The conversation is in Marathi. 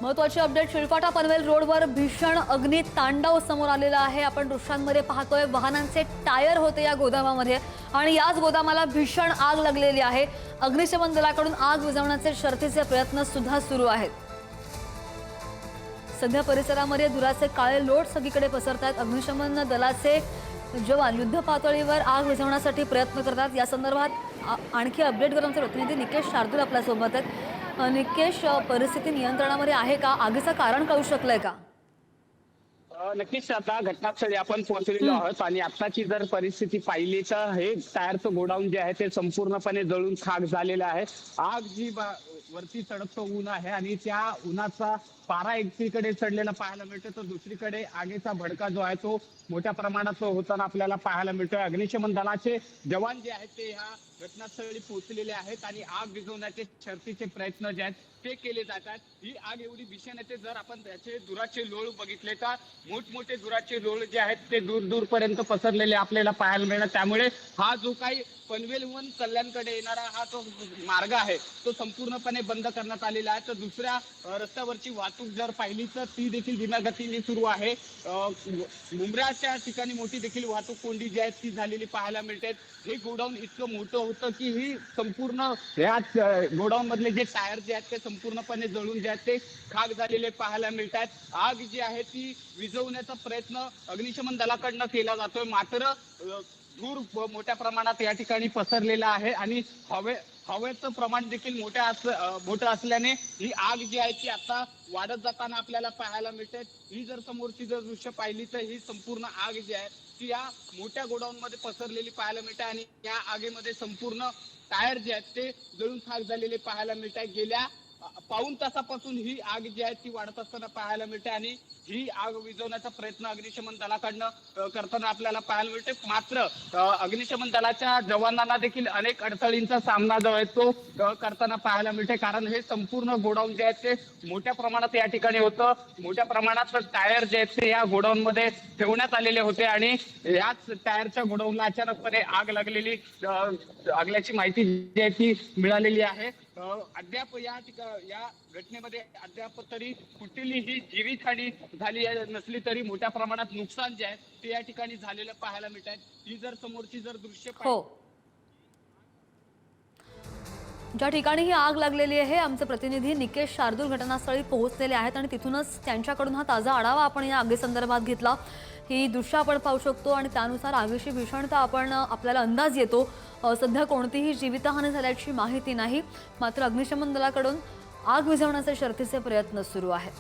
महत्त्वाची अपडेट शिळफाटा पनवेल रोडवर भीषण अग्नी तांडव समोर आलेला आहे। आपण दृश्यांमध्ये पाहतोय वाहनांचे टायर होते या गोदामामध्ये आणि याच गोदामाला भीषण आग लागलेली आहे। अग्निशमन दलाकडून आग विझवण्याचे शर्थीचे प्रयत्न सुद्धा सुरू आहेत। सध्या परिसरामध्ये धुराचे काळे लोट सगळीकडे पसरतात। अग्निशमन दलाचे जवान युद्ध पातळीवर आग विझवण्यासाठी प्रयत्न करतात। या संदर्भात आणखी अपडेट करून आमचे प्रतिनिधी निकेश शार्दूल आपल्या सोबत आहेत। निकेश, परिस्थिती नियंत्रणामध्ये आहे का? आगीचं कारण कळू शकलंय का? नक्कीच आता घटनास्थळी आपण पोहोचलेलो आहोत आणि आताची जर परिस्थिती पाहिली तर हे टायरचं गोडाऊन जे आहे ते संपूर्णपणे जळून खाक झालेलं आहे। आग जी वरती चढतं ऊन आहे आणि त्या उन्हाचा पारा एकीकडे चढलेला पाहायला मिळतो, तर दुसरीकडे आगीचा भडका जो आहे तो मोठ्या प्रमाणात होताना आपल्याला पाहायला मिळतोय। अग्निशमन दलाचे जवान जे आहेत ते ह्या घटनास्थळी पोहोचलेले आहेत आणि आग विझवण्याचे शर्थीचे प्रयत्न जे आहेत ते केले जातात। ही आग एवढी भीषण येते, जर आपण त्याचे धुराचे लोळ बघितले तर मोठमोठे धुराचे लोळ जे आहेत ते दूर दूर पर्यंत पसरलेले आपल्याला पाहायला मिळणार। त्यामुळे हा जो काही पनवेलहून कल्याणकडे येणारा हा जो मार्ग आहे तो संपूर्णपणे बंद करण्यात आलेला आहे। तर दुसऱ्या रस्त्यावरची वाहतूक जर पाहिली तर ती देखील धीम्या गतीने सुरू आहे। मुंब्राच्या ठिकाणी मोठी देखील वाहतूक कोंडी जी आहे ती झालेली पाहायला मिळते। हे गोडाऊन इतकं मोठं होतं की ही संपूर्ण ह्या गोडाऊन मधले जे टायर जे आहेत ते संपूर्णपणे जळून जे आहेत ते खाक झालेले पाहायला मिळतात। आग जी आहे ती विझवण्याचा प्रयत्न अग्निशमन दलाकडनं केला जातोय, मात्र धूर मोठ्या प्रमाणात या ठिकाणी पसरलेला आहे आणि हवेचं प्रमाण देखील मोठं असल्याने ही आग जी आहे ती आता वाढत जाताना आपल्याला पाहायला मिळते। ही जर समोरची जर दृश्य पाहिली तर ही संपूर्ण आग जी आहे ती या मोठ्या गोडाऊन मध्ये पसरलेली पाहायला मिळते आणि या आगीमध्ये संपूर्ण टायर जे आहेत ते जळून खाक झालेले पाहायला मिळत आहे। गेल्या पाऊण तासापासून ही आग जी आहे ती वाढत असताना पाहायला मिळते आणि ही आग विझवण्याचा प्रयत्न अग्निशमन दलाकडनं करताना आपल्याला पाहायला मिळते। मात्र अग्निशमन दलाच्या जवानांना देखील अनेक अडचणींचा सामना जो आहे तो करताना पाहायला मिळते, कारण हे संपूर्ण गोडाऊन जे आहे ते मोठ्या प्रमाणात या ठिकाणी होतं। मोठ्या प्रमाणात टायर जे आहेत ते या गोडाऊन मध्ये ठेवण्यात आलेले होते आणि याच टायरच्या गोडाऊनला अचानकपणे आग लागल्याची माहिती जी आहे ती मिळालेली आहे। अद्याप या घटनेमध्ये अद्याप तरी कुठलीही जीवितहानी झाली नसली तरी मोठ्या प्रमाणात नुकसान जे आहे ते या ठिकाणी झालेलं पाहायला मिळत आहे। ही जर समोरची जर दृश्य ज्या ठिकाणी ही आग लागलेली आहे, आमचे प्रतिनिधी निकेश शार्दूल घटनास्थळी पोहोचलेले आहेत आणि तिथूनच त्यांच्याकडून हा ताजा आढावा आपण या आगीसंदर्भात घेतला। ही दृश्य आपण पाहू शकतो आणि त्यानुसार आगीची भीषणता आपल्याला अंदाज येतो। सध्या कोणतीही जीवितहानी झाल्याची माहिती नाही, मात्र अग्निशमन दलाकडून आग विझवण्याचे शर्थीचे प्रयत्न सुरू आहेत।